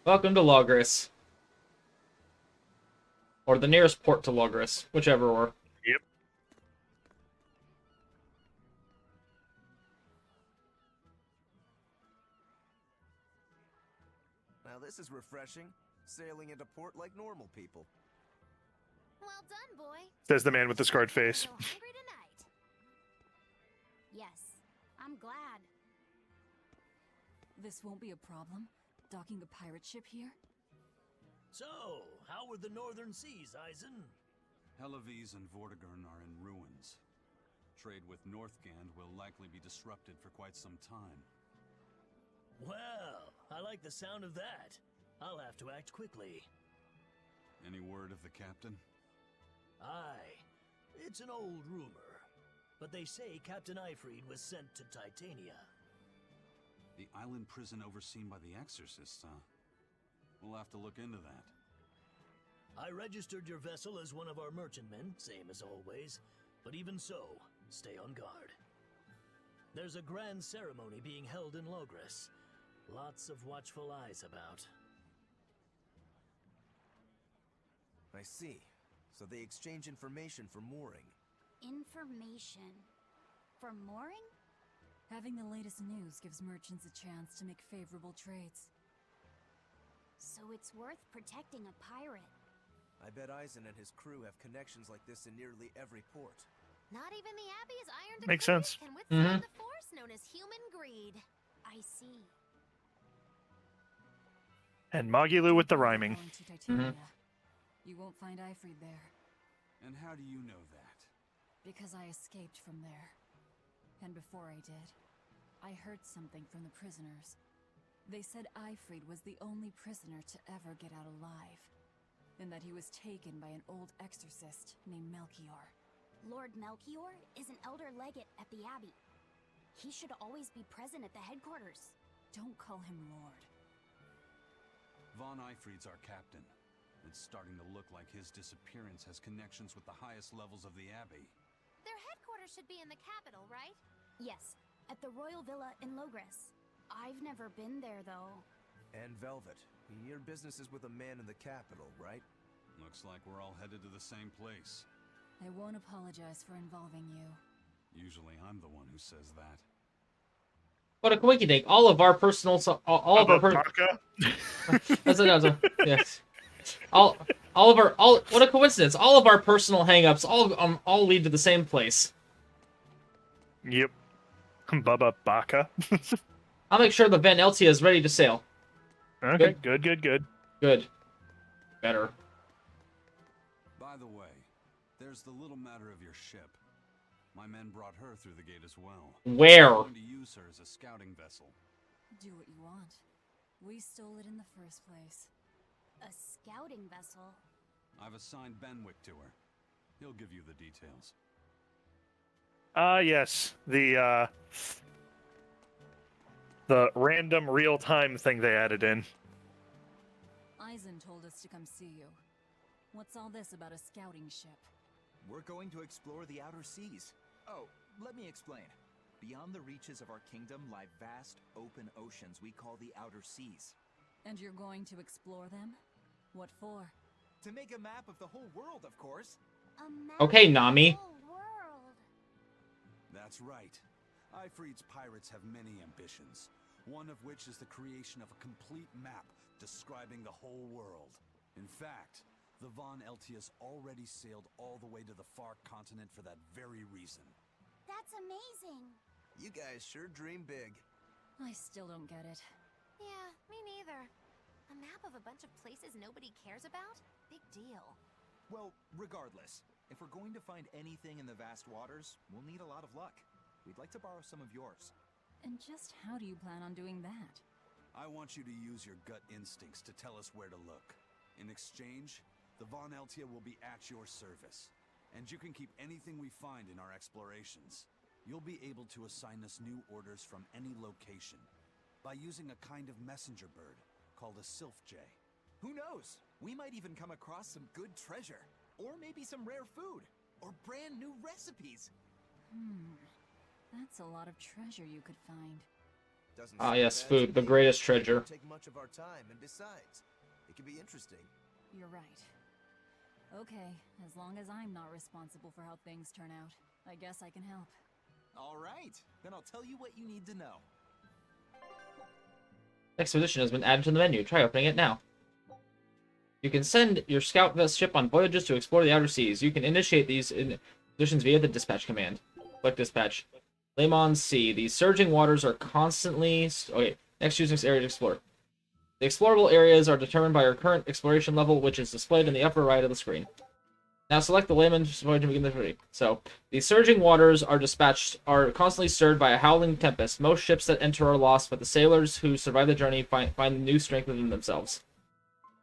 Welcome to Loegres. Or the nearest port to Loegres, whichever or. Yep. Now this is refreshing. Sailing into port like normal people. Well done, boy. Says the man with the scarred face. So hungry tonight. Yes, I'm glad. This won't be a problem, docking the pirate ship here? So, how were the northern seas, Eisen? Helavis and Vortigern are in ruins. Trade with Northgand will likely be disrupted for quite some time. Well, I like the sound of that. I'll have to act quickly. Any word of the captain? Aye. It's an old rumor. But they say Captain Ifrid was sent to Titania. The island prison overseen by the exorcists, huh? We'll have to look into that. I registered your vessel as one of our merchantmen, same as always. But even so, stay on guard. There's a grand ceremony being held in Loegres. Lots of watchful eyes about. I see. So they exchange information for mooring. Information. For mooring? Having the latest news gives merchants a chance to make favorable trades. So it's worth protecting a pirate. I bet Eisen and his crew have connections like this in nearly every port. Not even the Abbey's iron Makes decree sense. can withstand the force known as human greed. I see. And Magilu with the rhyming. Going to Titania. You won't find Ifrid there. And how do you know that? Because I escaped from there. And before I did, I heard something from the prisoners. They said Ifrid was the only prisoner to ever get out alive, and that he was taken by an old exorcist named Melchior. Lord Melchior is an elder legate at the Abbey. He should always be present at the headquarters. Don't call him Lord. Von Ifrid's our captain. It's starting to look like his disappearance has connections with the highest levels of the Abbey. Their headquarters should be in the capital, right? Yes, at the Royal Villa in Loegres. I've never been there, though. And Velvet. Your business is with a man in the capital, right? Looks like we're all headed to the same place. I won't apologize for involving you. Usually I'm the one who says that. What a quickie dink. All of our personal... all of our... Baka? That's a yes. All of our... what a coincidence. All of our personal hang-ups all lead to the same place. Yep. Bubba Baka. I'll make sure the Van Eltia is ready to sail. Okay, good. Good. Better. By the way, there's the little matter of your ship. My men brought her through the gate as well. Where? I'm going to use her as a scouting vessel. Do what you want. We stole it in the first place. A scouting vessel? I've assigned Benwick to her. He'll give you the details. Yes. The random real-time thing they added in. Eisen told us to come see you. What's all this about a scouting ship? We're going to explore the outer seas. Oh, let me explain. Beyond the reaches of our kingdom lie vast, open oceans we call the outer seas. And you're going to explore them? What for? To make a map of the whole world, of course. A map Okay, of the Nami. whole world. That's right. Ifrid's pirates have many ambitions, one of which is the creation of a complete map describing the whole world. In fact, the Von Eltias already sailed all the way to the far continent for that very reason. That's amazing. You guys sure dream big. I still don't get it. Yeah, me neither. A map of a bunch of places nobody cares about? Big deal. Well, regardless, if we're going to find anything in the vast waters, we'll need a lot of luck. We'd like to borrow some of yours. And just how do you plan on doing that? I want you to use your gut instincts to tell us where to look. In exchange, the Von Eltia will be at your service, and you can keep anything we find in our explorations. You'll be able to assign us new orders from any location by using a kind of messenger bird called a sylph jay. Who knows? We might even come across some good treasure, or maybe some rare food, or brand new recipes. That's a lot of treasure you could find. Doesn't Ah, seem yes, bad food, to the me. greatest treasure. Won't take much of our time, and besides, it could be interesting. You're right. Okay, as long as I'm not responsible for how things turn out, I guess I can help. All right, then I'll tell you what you need to know. Expedition has been added to the menu. Try opening it now. You can send your scout ship on voyages to explore the outer seas. You can initiate these expeditions via the dispatch command. Click dispatch. Lemon Sea. These surging waters are constantly... Okay, next choose next area to explore. The explorable areas are determined by your current exploration level, which is displayed in the upper right of the screen. Now select the layman voyage and begin the journey. So, these surging waters are constantly stirred by a howling tempest. Most ships that enter are lost, but the sailors who survive the journey find new strength within themselves.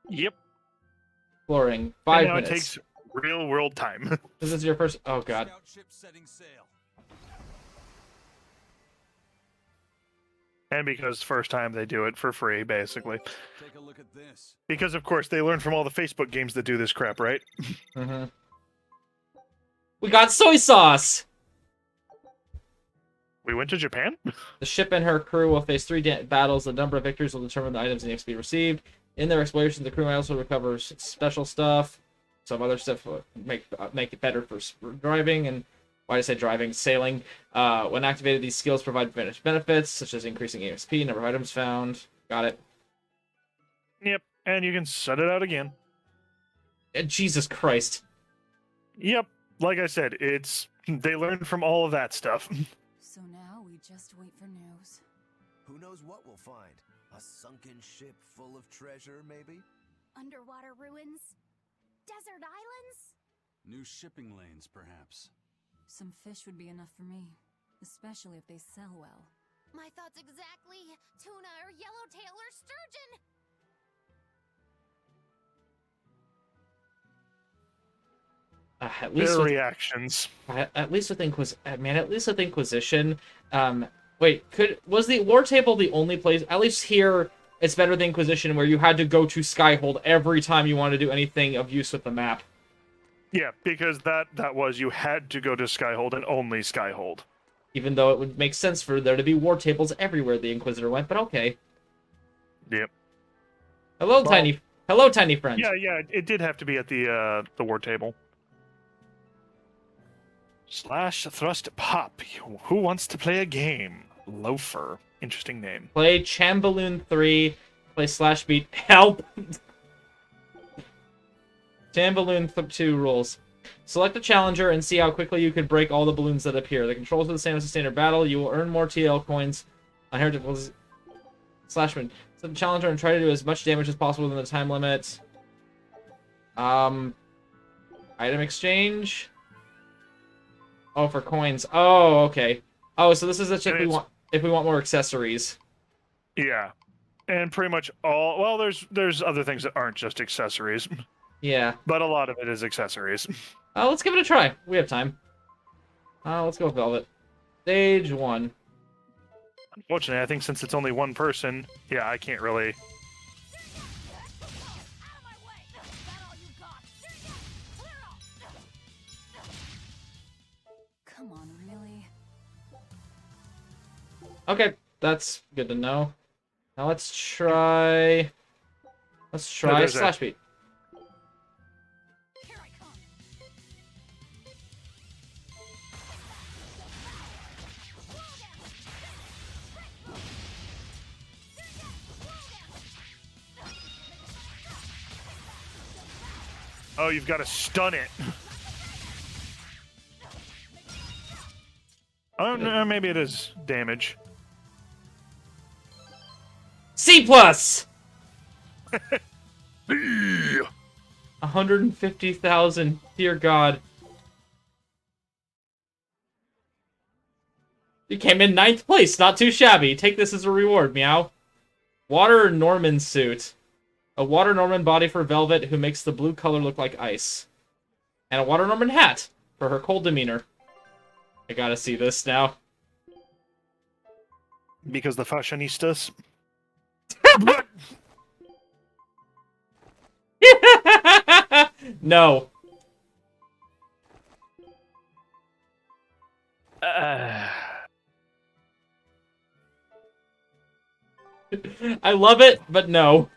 Yep. Exploring. And 5 now minutes. it takes real world time. This is your first... Oh, God. Scout ship setting sail. And because first time they do it for free, basically. Take a look at this. Because, of course, they learn from all the Facebook games that do this crap, right? Mm-hmm. We got soy sauce! We went to Japan? The ship and her crew will face 3 battles. The number of victories will determine the items and the XP received. In their explorations, the crew might also recover special stuff. Some other stuff will make it better for driving. And why did I say driving? Sailing. When activated, these skills provide benefits, such as increasing ASP, number of items found. Got it. Yep, and you can set it out again. Jesus Christ. Yep, like I said, they learned from all of that stuff. So now we just wait for news. Who knows what we'll find? A sunken ship full of treasure, maybe? Underwater ruins? Desert islands? New shipping lanes, perhaps. Some fish would be enough for me, especially if they sell well. My thoughts exactly. Tuna or yellowtail or sturgeon. At least Their with, reactions. at least with Inquisition. Wait, was the War Table the only place? At least here, it's better than Inquisition, where you had to go to Skyhold every time you wanted to do anything of use with the map. Yeah, because that was, you had to go to Skyhold and only Skyhold. Even though it would make sense for there to be War Tables everywhere the Inquisitor went, but okay. Yep. Hello, Well, tiny friend. Yeah, it did have to be at the war table. Slash thrust pop. Who wants to play a game? Loafer. Interesting name. Play Chamballoon 3. Play slash beat. Help! Chamballoon 2 rules. Select a challenger and see how quickly you can break all the balloons that appear. The controls are the same as the standard battle. You will earn more TL coins on Heritage Slashman. Select the challenger and try to do as much damage as possible within the time limit. Item exchange. Oh, for coins. Oh, okay. Oh, so this is the chick we want if we want more accessories. Yeah. And pretty much all... Well, there's other things that aren't just accessories. Yeah. But a lot of it is accessories. Let's give it a try. We have time. Let's go with Velvet. Stage 1. Unfortunately, I think since it's only one person, yeah, I can't really... Come on, really? Okay, that's good to know. Now let's try... there's that. Slash Beat. Oh, you've got to stun it. Oh, no, maybe it is damage. C+! 150,000. Dear God. You came in 9th place. Not too shabby. Take this as a reward, meow. Water Norman suit. A Water Norman body for Velvet who makes the blue color look like ice. And a Water Norman hat for her cold demeanor. I gotta see this now. Because the fashionistas. No. I love it, but no.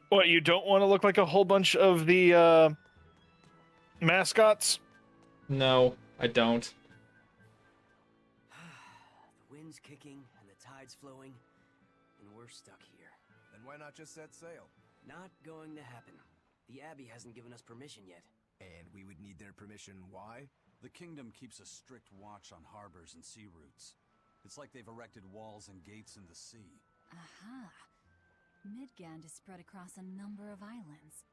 What, you don't want to look like a whole bunch of the mascots? No, I don't. The wind's kicking and the tide's flowing, and we're stuck here. Then why not just set sail? Not going to happen. The Abbey hasn't given us permission yet. And we would need their permission why? The kingdom keeps a strict watch on harbors and sea routes. It's like they've erected walls and gates in the sea. Aha. Midgand is spread across a number of islands.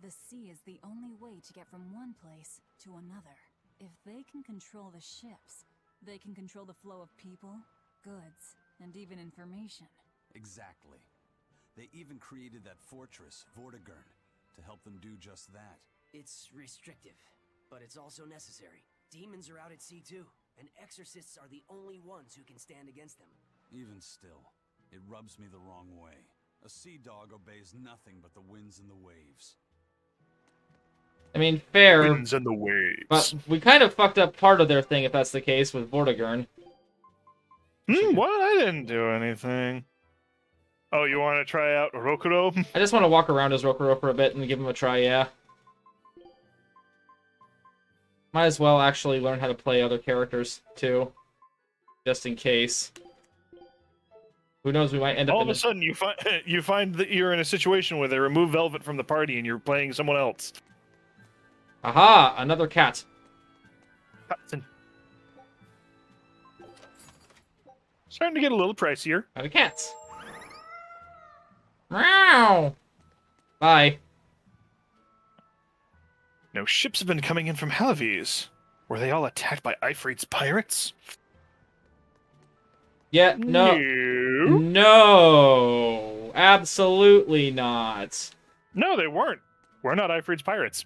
The sea is the only way to get from one place to another. If they can control the ships, they can control the flow of people, goods, and even information. Exactly. They even created that fortress, Vortigern, to help them do just that. It's restrictive, but it's also necessary. Demons are out at sea too, and exorcists are the only ones who can stand against them. Even still, it rubs me the wrong way. A sea dog obeys nothing but the winds and the waves. I mean, fair, Winds and the waves. but we kind of fucked up part of their thing if that's the case with Vortigern. What? I didn't do anything. Oh, you want to try out Rokuro? I just want to walk around as Rokuro for a bit and give him a try, yeah. Might as well actually learn how to play other characters, too. Just in case. Who knows, we might end up All in of a sudden, you find that you're in a situation where they remove Velvet from the party and you're playing someone else. Aha! Another cat. Hudson. Starting to get a little pricier. Out of cats. Meow! Bye. No ships have been coming in from Halaves. Were they all attacked by Ifrit's pirates? Yeah, no. No! Absolutely not. No, they weren't. We're not Ifrit's pirates.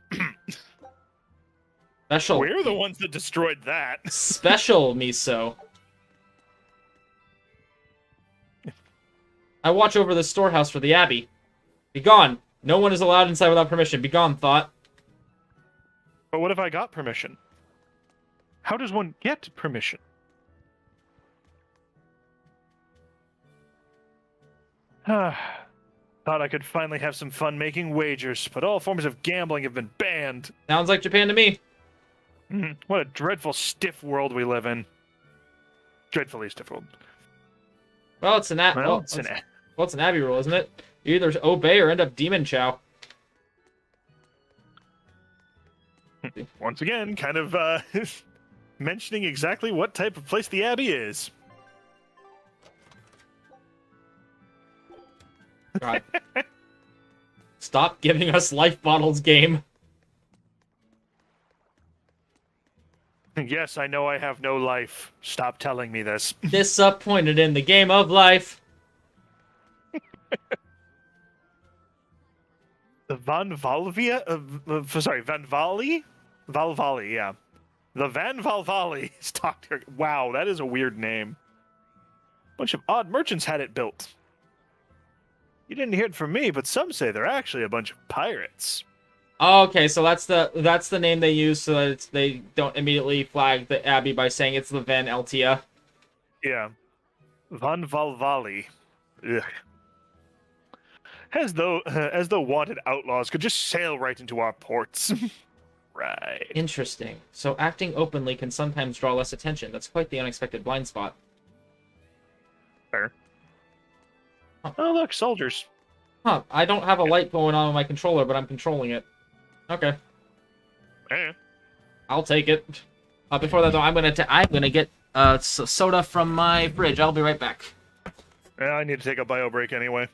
Special. We're the ones that destroyed that. Special miso. I watch over the storehouse for the Abbey. Begone! No one is allowed inside without permission. Begone, thought. But what if I got permission? How does one get permission? Thought I could finally have some fun making wagers, but all forms of gambling have been banned. Sounds like Japan to me. What a dreadful, stiff world we live in. Dreadfully stiff world. Well, it's an it's an Abbey rule, isn't it? You either obey or end up demon chow. Once again, kind of mentioning exactly what type of place the Abbey is. God. Stop giving us life bottles, game. Yes, I know I have no life. Stop telling me this. Disappointed in the game of life. The Van Valvia? Sorry, Van Vali? Valvali, yeah. The Van Valvali stock. Wow, that is a weird name. Bunch of odd merchants had it built. You didn't hear it from me, but some say they're actually a bunch of pirates. Okay, so that's the name they use so that they don't immediately flag the Abbey by saying it's the Van Eltia. Yeah. Van Valvali. Ugh. As though wanted outlaws could just sail right into our ports. Right. Interesting. So acting openly can sometimes draw less attention. That's quite the unexpected blind spot. Fair. Huh. Oh, look, soldiers. Huh, I don't have a light going on my controller, but I'm controlling it. Okay. I'll take it. Before that, though, I'm gonna get soda from my fridge. I'll be right back. Yeah, I need to take a bio break anyway.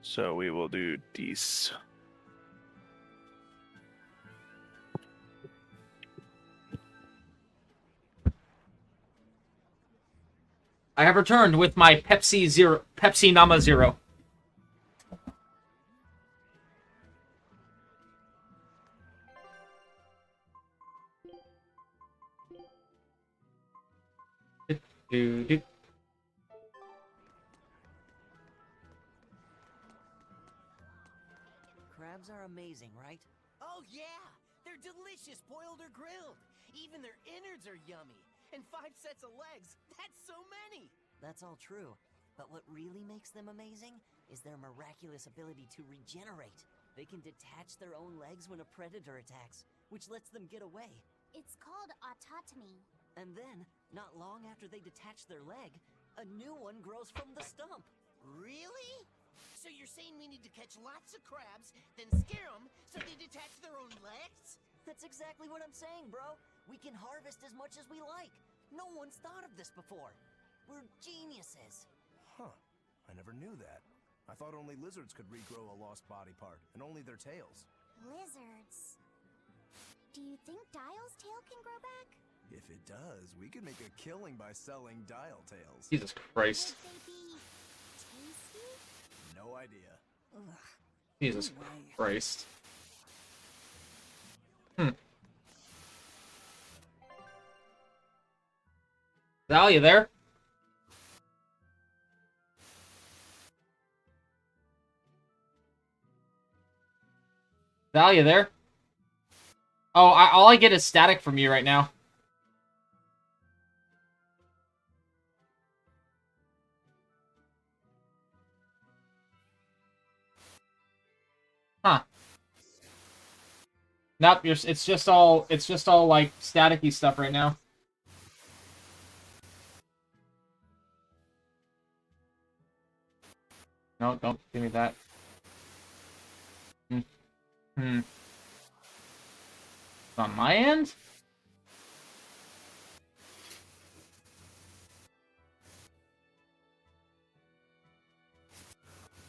So we will do these. I have returned with my Pepsi Nama Zero. Do. Crabs are amazing, right? Oh yeah! They're delicious, boiled or grilled. Even their innards are yummy. And 5 sets of legs. That's so many. That's all true. But what really makes them amazing is their miraculous ability to regenerate. They can detach their own legs when a predator attacks, which lets them get away. It's called autotomy. And then, not long after they detach their leg, a new one grows from the stump. Really? So you're saying we need to catch lots of crabs, then scare them so they detach their own legs? That's exactly what I'm saying, bro. We can harvest as much as we like. No one's thought of this before. We're geniuses. Huh. I never knew that. I thought only lizards could regrow a lost body part, and only their tails. Lizards. Do you think Dial's tail can grow back? If it does, we could make a killing by selling dial tails. Jesus Christ. Would they be tasty? No idea. Ugh. Jesus Anyway. Christ. Val, you there? Val, you there? Oh, all I get is static from you right now. Huh. Nope, it's just all like staticky stuff right now. No, don't give me that. On my end?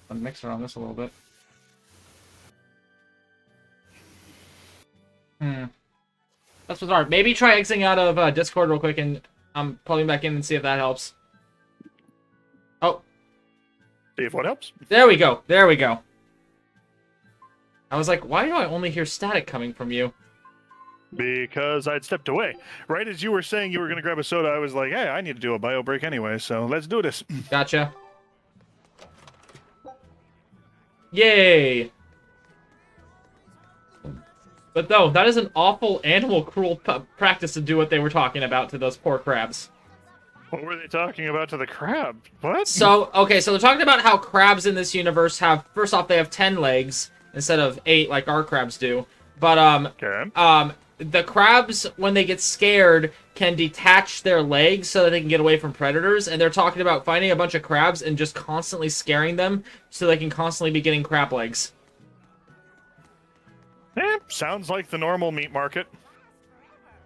I'll mix around this a little bit. That's bizarre. Maybe try exiting out of Discord real quick and I'm pulling back in and see if that helps. Oh. See if what helps. There we go. There we go. I was like, why do I only hear static coming from you? Because I'd stepped away. Right as you were saying you were going to grab a soda, I was like, hey, I need to do a bio break anyway, so let's do this. Gotcha. Yay! But no, that is an awful animal cruel practice to do what they were talking about to those poor crabs. What were they talking about to the crab? What? So, okay, so they're talking about how crabs in this universe have, first off, they have 10 legs instead of 8 like our crabs do. But, okay. The crabs, when they get scared, can detach their legs so that they can get away from predators. And they're talking about finding a bunch of crabs and just constantly scaring them so they can constantly be getting crab legs. Sounds like the normal meat market.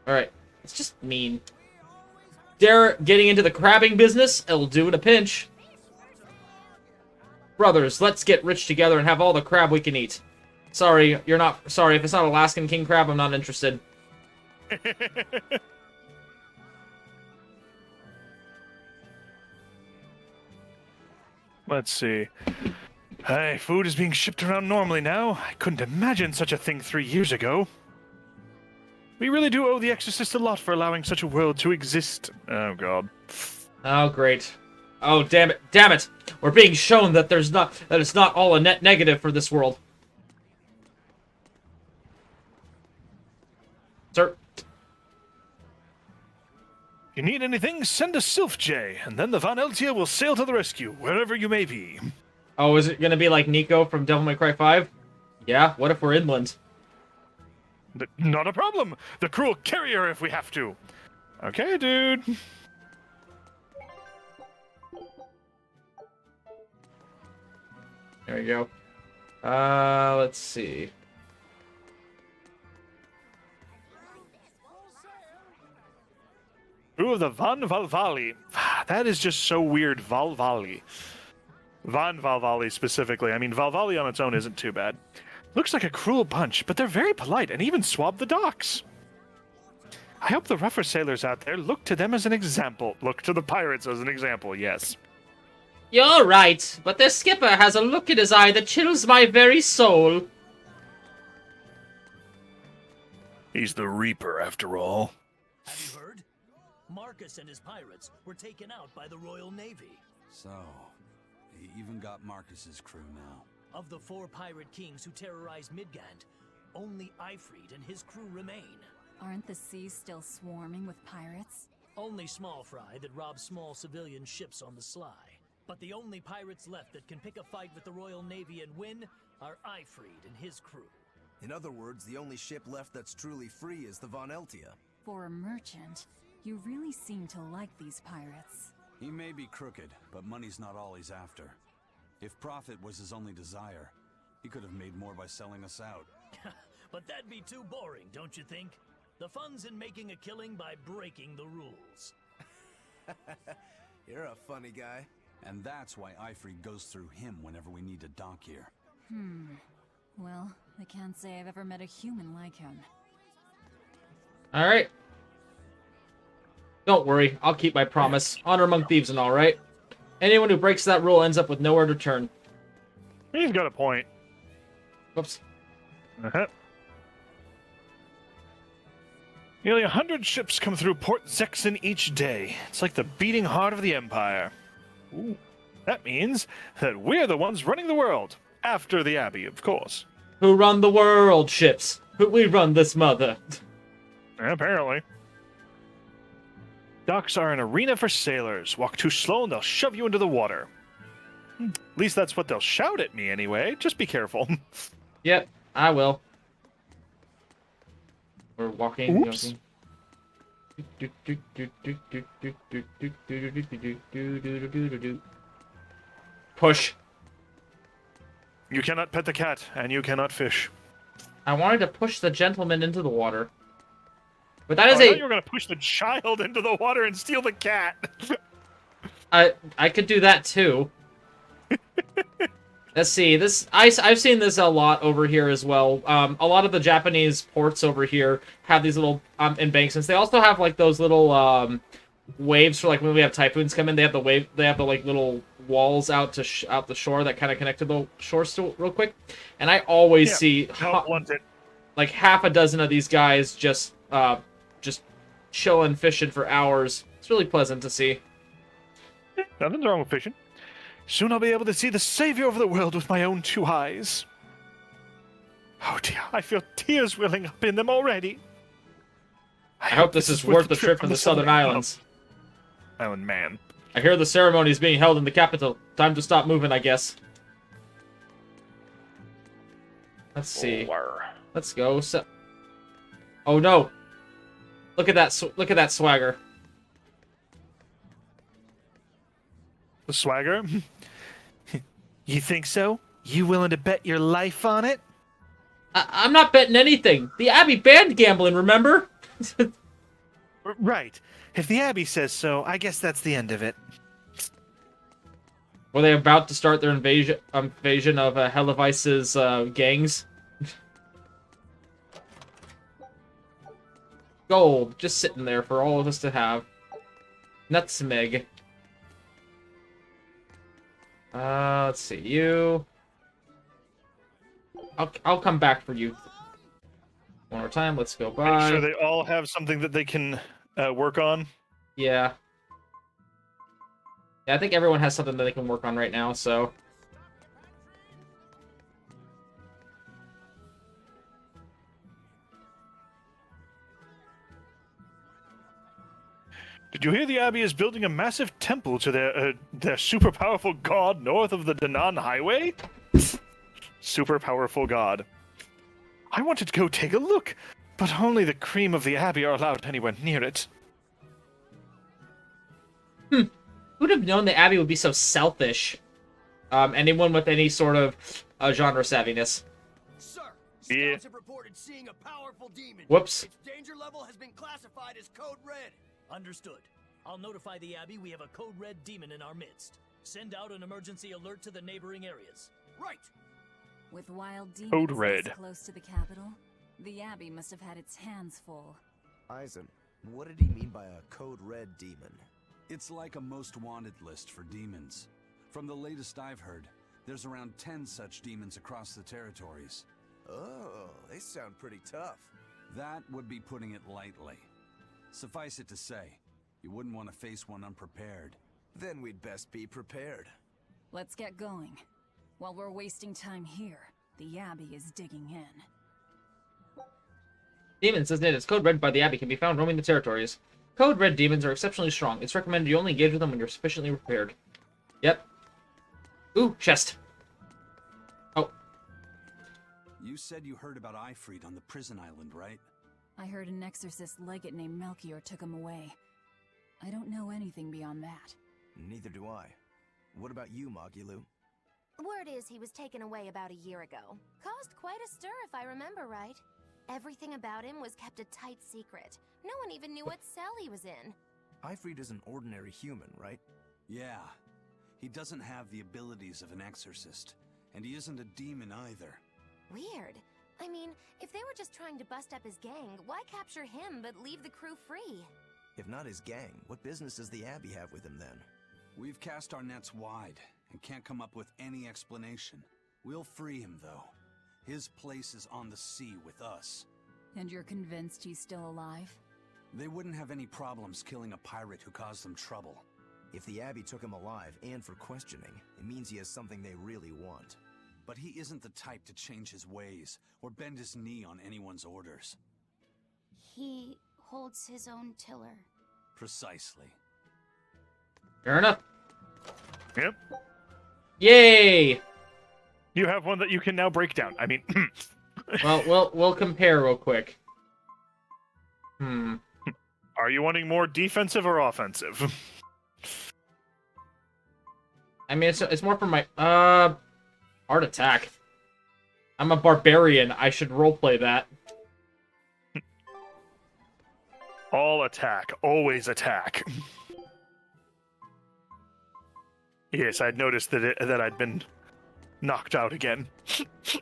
Alright, it's just mean. Dare getting into the crabbing business? It'll do in a pinch. Brothers, let's get rich together and have all the crab we can eat. Sorry, you're not... Sorry, if it's not Alaskan king crab, I'm not interested. Let's see. Hey, food is being shipped around normally now. I couldn't imagine such a thing 3 years ago. We really do owe the Exorcist a lot for allowing such a world to exist. Oh, God. Oh, great. Oh, damn it. Damn it! We're being shown that it's not all a net negative for this world. Sir? If you need anything, send a Sylph J, and then the Von Eltia will sail to the rescue, wherever you may be. Oh, is it gonna be like Nico from Devil May Cry 5? Yeah, what if we're inland? Not a problem. The crew will carry her if we have to. Okay, dude. There we go. Let's see. Crew of the Von Valvali. That is just so weird. Valvali. Von Valvali specifically. I mean, Valvali on its own isn't too bad. Looks like a cruel bunch, but they're very polite and even swab the docks. I hope the rougher sailors out there look to them as an example. Look to the pirates as an example, yes. You're right, but their skipper has a look in his eye that chills my very soul. He's the Reaper, after all. Have you heard? Marcus and his pirates were taken out by the Royal Navy. So, he even got Marcus's crew now. Of the 4 pirate kings who terrorized Midgand, only Ifrid and his crew remain. Aren't the seas still swarming with pirates? Only small fry that rob small civilian ships on the sly. But the only pirates left that can pick a fight with the Royal Navy and win are Ifried and his crew. In other words, the only ship left that's truly free is the Von Eltia. For a merchant, you really seem to like these pirates. He may be crooked, but money's not all he's after. If profit was his only desire, he could have made more by selling us out. But that'd be too boring, don't you think? The fun's in making a killing by breaking the rules. You're a funny guy. And that's why Ifried goes through him whenever we need to dock here. Well, I can't say I've ever met a human like him. Alright. Don't worry, I'll keep my promise. Honor among thieves and all, right? Anyone who breaks that rule ends up with nowhere to turn. He's got a point. Whoops. Uh-huh. Nearly 100 ships come through Port Zeksis each day. It's like the beating heart of the Empire. Ooh. That means that we're the ones running the world. After the Abbey, of course. Who run the world, ships? We run this mother. Apparently. Docks are an arena for sailors. Walk too slow and they'll shove you into the water. At least that's what they'll shout at me anyway. Just be careful. Yep, I will. We're walking. Oops. Push. You cannot pet the cat, and you cannot fish. I wanted to push the gentleman into the water. But that is I thought you were going to push the child into the water and steal the cat. I could do that too. Let's see. I've seen this a lot over here as well. A lot of the Japanese ports over here have these little embankments. They also have like those little waves for like when we have typhoons come in. They have the like little walls out to out the shore that kind of connect to the shore still real quick. And I always see like half a dozen of these guys just chilling, fishing for hours. It's really pleasant to see. Nothing's wrong with fishing. Soon I'll be able to see the savior of the world with my own two eyes. Oh dear, I feel tears welling up in them already. I hope this is worth the trip from the Southern Islands. Island man. I hear the ceremony is being held in the capital. Time to stop moving, I guess. Let's see. Let's go. Oh no! Look at that! Look at that swagger. The swagger? You think so? You willing to bet your life on it? I'm not betting anything. The Abbey banned gambling, remember? Right. If the Abbey says so, I guess that's the end of it. Were they about to start their invasion of Hellevice's gangs? Gold, just sitting there for all of us to have. Nutmeg. Let's see, you. I'll come back for you. One more time, let's go by. Make sure they all have something that they can work on. Yeah. Yeah, I think everyone has something that they can work on right now, so. Did you hear the Abbey is building a massive temple to their super powerful god north of the Danan Highway? Super powerful god. I wanted to go take a look, but only the cream of the Abbey are allowed anywhere near it. Who'd have known the Abbey would be so selfish? Anyone with any sort of genre savviness. Sir, scouts have reported seeing a powerful demon. Whoops. Its danger level has been classified as Code Red. Understood. I'll notify the Abbey we have a Code Red demon in our midst. Send out an emergency alert to the neighboring areas. Right. With wild demons Code Red. this close to the capital, the Abbey must have had its hands full. Eisen, what did he mean by a Code Red demon? It's like a most wanted list for demons. From the latest I've heard, there's around 10 such demons across the territories. Oh, they sound pretty tough. That would be putting it lightly. Suffice it to say, you wouldn't want to face one unprepared. Then we'd best be prepared. Let's get going. While we're wasting time here, the Abbey is digging in. Demons, as natives, code red by the Abbey, can be found roaming the territories. Code red demons are exceptionally strong. It's recommended you only engage with them when you're sufficiently prepared. Yep. Ooh, chest. Oh. You said you heard about Ifrit on the prison island, right? I heard an exorcist legate named Melchior took him away. I don't know anything beyond that. Neither do I. What about you, Magilu? Word is he was taken away about a year ago. Caused quite a stir, if I remember right. Everything about him was kept a tight secret. No one even knew what cell he was in. Ifrit is an ordinary human, right? Yeah. He doesn't have the abilities of an exorcist. And he isn't a demon either. Weird. I mean, if they were just trying to bust up his gang, why capture him but leave the crew free? If not his gang, what business does the Abbey have with him then? We've cast our nets wide and can't come up with any explanation. We'll free him, though. His place is on the sea with us. And you're convinced he's still alive? They wouldn't have any problems killing a pirate who caused them trouble. If the Abbey took him alive and for questioning, it means he has something they really want. But he isn't the type to change his ways or bend his knee on anyone's orders. He holds his own tiller. Precisely. Fair enough. Yep. Yay! You have one that you can now break down. I mean, Well, we'll compare real quick. Are you wanting more defensive or offensive? I mean, it's more for my art attack. I'm a barbarian. I should roleplay that. All attack. Always attack. Yes, I'd noticed that I'd been knocked out again.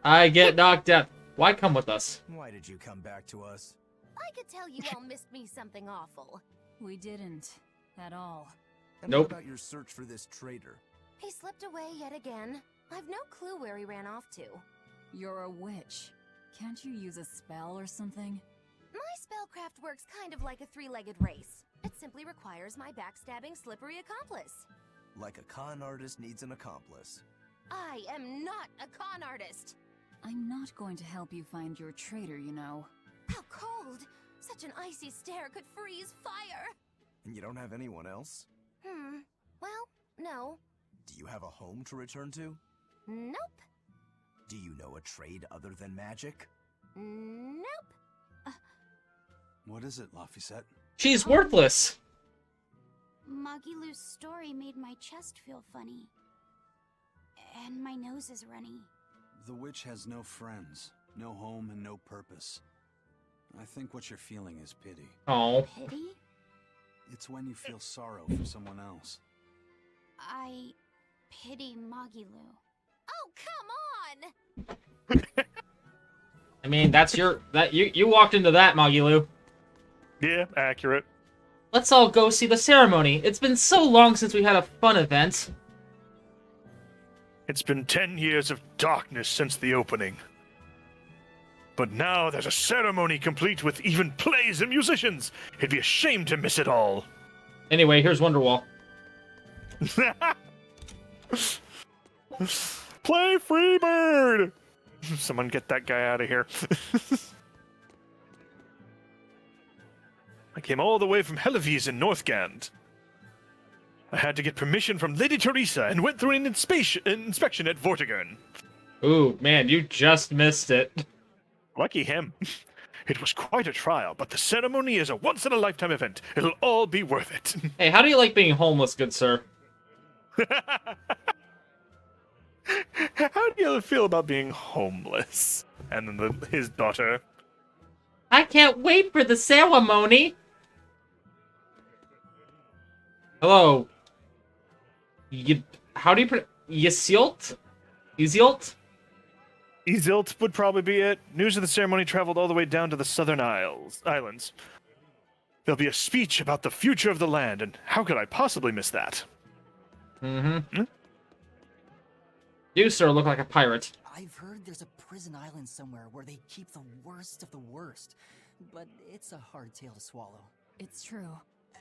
I get knocked out. Why come with us? Why did you come back to us? I could tell you all missed me something awful. We didn't. At all. And Nope. what about your search for this traitor? He slipped away yet again. I've no clue where he ran off to. You're a witch. Can't you use a spell or something? My spellcraft works kind of like a three-legged race. It simply requires my backstabbing, slippery accomplice. Like a con artist needs an accomplice. I am not a con artist. I'm not going to help you find your traitor, you know. How cold! Such an icy stare could freeze fire! And you don't have anyone else? Well, no. Do you have a home to return to? Nope. Do you know a trade other than magic? Nope. What is it, Laphicet? She's worthless. Magilu's story made my chest feel funny. And my nose is runny. The witch has no friends, no home, and no purpose. I think what you're feeling is pity. Oh. Pity? It's when you feel sorrow for someone else. I pity Magilu. Oh, come on! I mean, you walked into that, Magilu. Yeah, accurate. Let's all go see the ceremony. It's been so long since we had a fun event. It's been 10 years of darkness since the opening. But now there's a ceremony complete with even plays and musicians. It'd be a shame to miss it all. Anyway, here's Wonderwall. Play Freebird! Someone get that guy out of here. I came all the way from Helives in Northgand. I had to get permission from Lady Teresa and went through an inspection at Vortigern. Ooh, man, you just missed it. Lucky him. It was quite a trial, but the ceremony is a once-in-a-lifetime event. It'll all be worth it. Hey, how do you like being homeless, good sir? How do you feel about being homeless? And then his daughter. I can't wait for the ceremony. Hello. How do you Yesilt? Izilt? Izilt would probably be it. News of the ceremony traveled all the way down to the southern islands. There'll be a speech about the future of the land, and how could I possibly miss that? You, sir, look like a pirate. I've heard there's a prison island somewhere where they keep the worst of the worst, but it's a hard tale to swallow. It's true.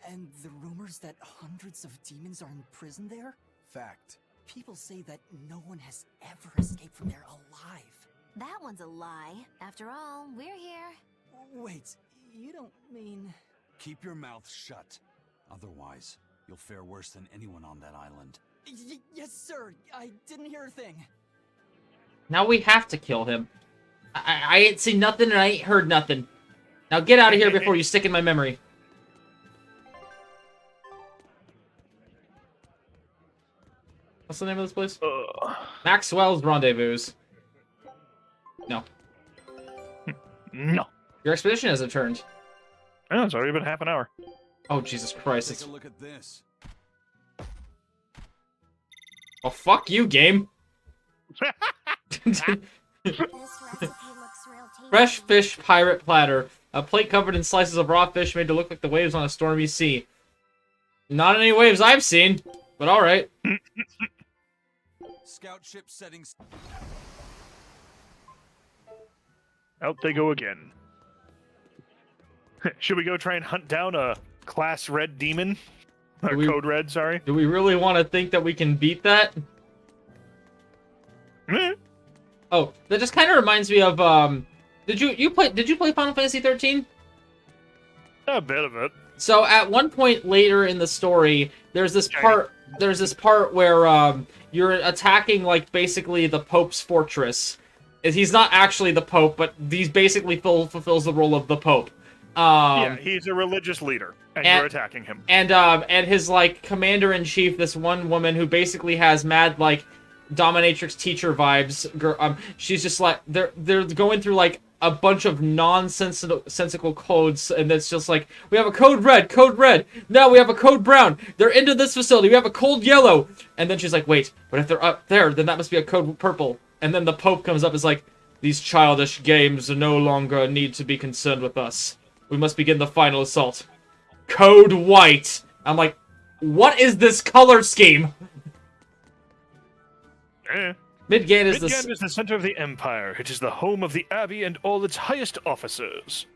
And the rumors that hundreds of demons are in prison there? Fact. People say that no one has ever escaped from there alive. That one's a lie. After all, we're here. Wait, you don't mean... Keep your mouth shut. Otherwise, you'll fare worse than anyone on that island. Yes, sir. I didn't hear a thing. Now we have to kill him. I ain't seen nothing and I ain't heard nothing. Now get out of here before you stick in my memory. What's the name of this place? Maxwell's Rendezvous. No. No. Your expedition has returned. Oh, it's already been half an hour. Oh, Jesus Christ. Take a look at this. Oh, fuck you, game. This recipe looks real tasty. Fresh fish pirate platter. A plate covered in slices of raw fish made to look like the waves on a stormy sea. Not any waves I've seen, but alright. Scout ship settings. Out they go again. Should we go try and hunt down a class red demon? Or code red, sorry. Do we really want to think that we can beat that? Oh, that just kind of reminds me of did you play Final Fantasy 13? A bit of it. So at one point later in the story, there's this part where you're attacking like basically the Pope's fortress. He's not actually the Pope, but he's basically fulfills the role of the Pope. Yeah, he's a religious leader, and you're attacking him. And his like commander-in-chief, this one woman who basically has mad like dominatrix teacher vibes. She's just like they're going through like a bunch of nonsensical codes, and it's just like, we have a code red. Now we have a code brown. They're into this facility. We have a code yellow. And then she's like, wait, but if they're up there, then that must be a code purple. And then the Pope comes up and is like, these childish games no longer need to be concerned with us. We must begin the final assault. Code white. I'm like, what is this color scheme? Midgand is the center of the Empire. It is the home of the Abbey and all its highest officers.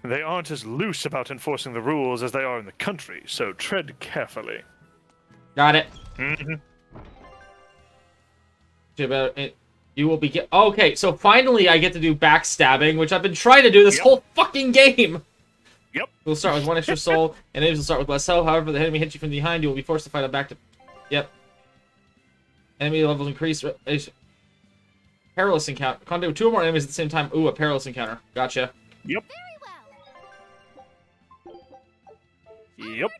They aren't as loose about enforcing the rules as they are in the country, so tread carefully. Got it. Mm-hmm. You will be okay, so finally I get to do backstabbing, which I've been trying to do this whole fucking game. Yep. We'll start with 1 extra soul, and enemies will start with less health. However, the enemy hits you from behind, you will be forced to fight a back to... Yep. Enemy levels increase. Perilous encounter. Contact with 2 or more enemies at the same time. Ooh, a perilous encounter. Gotcha. Yep. Yep.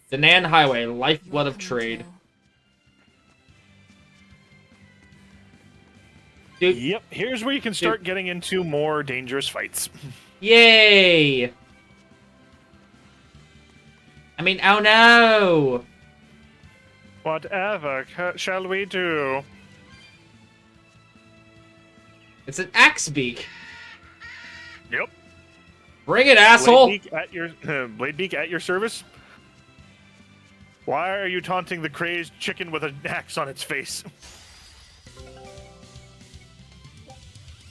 The Nan Highway, lifeblood of trade. Dude. Yep. Here's where you can start getting into more dangerous fights. Yay! I mean, oh no! Whatever shall we do? It's an axe beak. Yep. Bring it, asshole! Bladebeak at your service. Why are you taunting the crazed chicken with an axe on its face?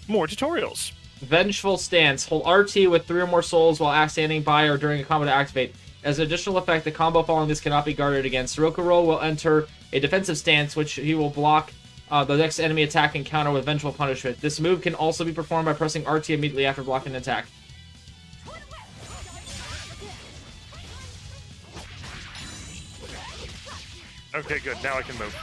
More tutorials. Vengeful Stance. Hold RT with 3 or more souls while standing by or during a combo to activate. As an additional effect, the combo following this cannot be guarded against. Rokuro will enter a defensive stance, which he will block the next enemy attack and counter with Vengeful Punishment. This move can also be performed by pressing RT immediately after blocking an attack. Okay, good. Now I can move.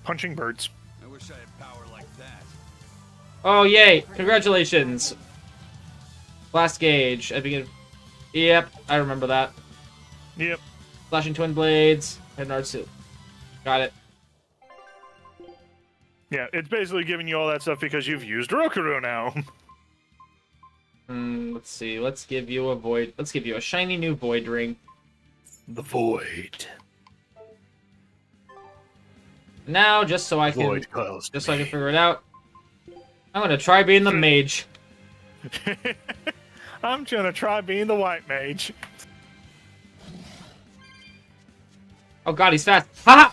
Punching birds. I wish I had power like that. Oh, yay! Congratulations! Blast gauge. I begin. Yep, I remember that. Yep. Flashing twin blades. Hidden art suit. Got it. Yeah, it's basically giving you all that stuff because you've used Rokuro now. Let's see. Let's give you a void. Let's give you a shiny new void ring. The void. Now, just so I can figure it out, I'm gonna try being the mage. I'm gonna try being the white mage. Oh god, he's fast. Haha!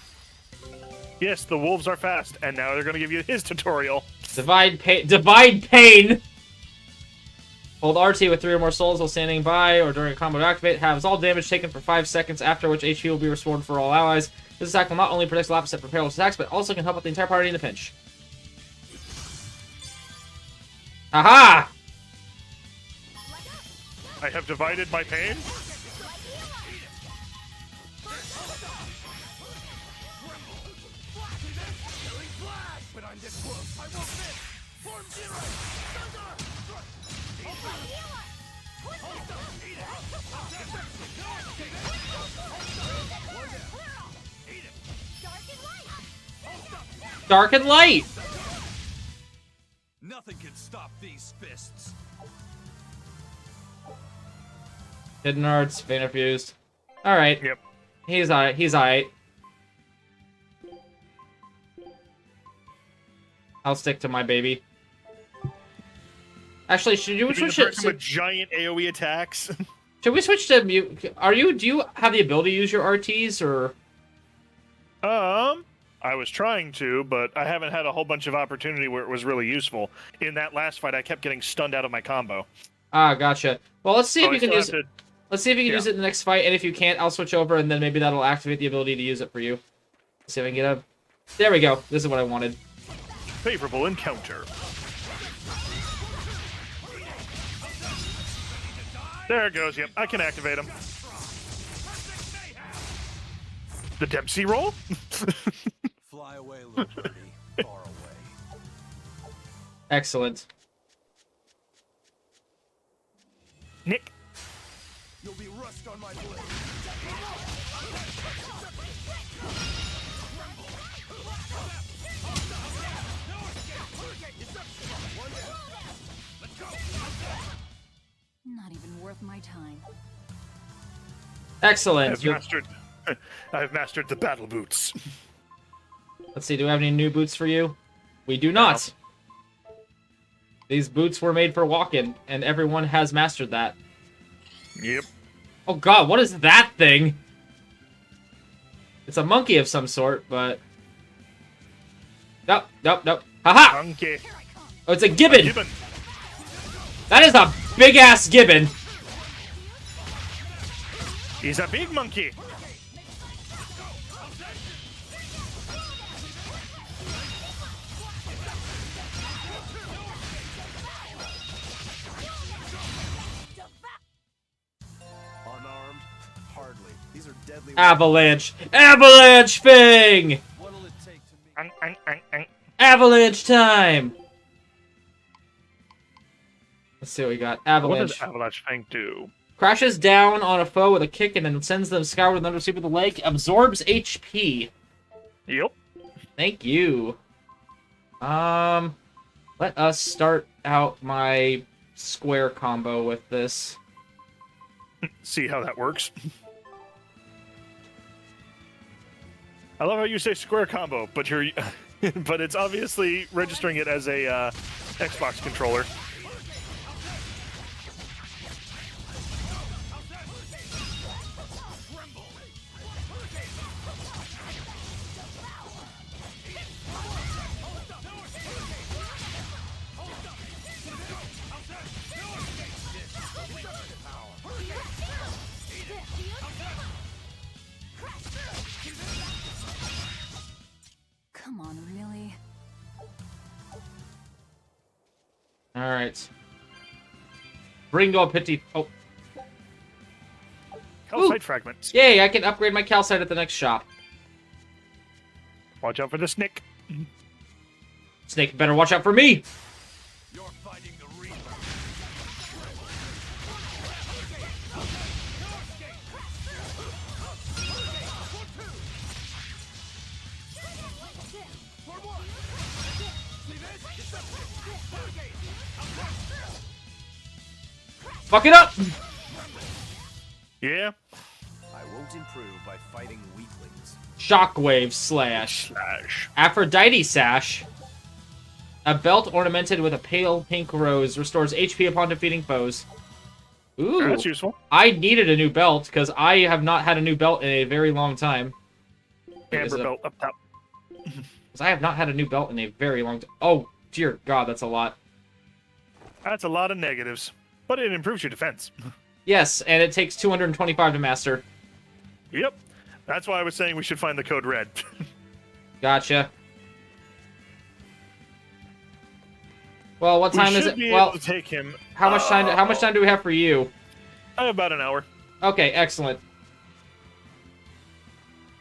Yes, the wolves are fast, and now they're gonna give you his tutorial. Divide pain. Divide pain! Hold RT with 3 or more souls while standing by or during a combo to activate. Halves all damage taken for 5 seconds, after which HP will be restored for all allies. This attack will not only protect the opposite from perilous attacks, but also can help out the entire party in a pinch. Aha! I have divided my pain. Dark and light! Nothing can stop these fists. Hidden arts, Vein Fused. Alright. Yep. He's alright. He's alright. I'll stick to my baby. Actually, should you switch it? With giant AoE attacks. Should we switch to mute? Do you have the ability to use your RTs, or? I was trying to, but I haven't had a whole bunch of opportunity where it was really useful. In that last fight, I kept getting stunned out of my combo. Ah, gotcha. Well, let's see if you can use it. Let's see if you can use it in the next fight, and if you can't, I'll switch over, and then maybe that'll activate the ability to use it for you. Let's see if I can get a... There we go. This is what I wanted. Favorable encounter. There it goes. Yep, I can activate him. The Dempsey roll? Fly away, little birdie. Far away. Excellent. Nick. You'll be rust on my blade. Not even worth my time. Excellent. I've mastered the battle boots. Let's see, do we have any new boots for you? We do not. No. These boots were made for walking, and everyone has mastered that. Yep. Oh god, what is that thing? It's a monkey of some sort, but... Nope, nope, nope. Haha! Monkey. Oh, it's a gibbon! Gibbon. That is a big-ass gibbon! He's a big monkey. Unarmed? Hardly. These are deadly. Avalanche! Avalanche thing! What'll it take to make... Avalanche time! Let's see what we got. What Avalanche. does Avalanche Fang do? Crashes down on a foe with a kick and then sends them skyward with another sweep of the leg. Absorbs HP. Yep. Thank you. Let us start out my square combo with this. See how that works. I love how you say square combo, but you're, but it's obviously registering it as a Xbox controller. Come on, really? Alright. Bringo Pity. Oh. Calcite fragments. Yay, I can upgrade my calcite at the next shop. Watch out for the Snick. Snake better watch out for me! You're fighting the Reaper. Fuck it up! Yeah. I won't improve by fighting weaklings. Shockwave slash. Aphrodite sash. A belt ornamented with a pale pink rose restores HP upon defeating foes. Ooh. That's useful. I needed a new belt because I have not had a new belt in a very long time. Amber belt up top. Because I have not had a new belt in a very long time. Oh, Dear God, that's a lot. That's a lot of negatives, but it improves your defense. Yes, and it takes 225 to master. Yep. That's why I was saying we should find the code red. Gotcha. Well, what time we is should it? be Well, able to take him. how much time? How much time do we have for you? About an hour. Okay, excellent.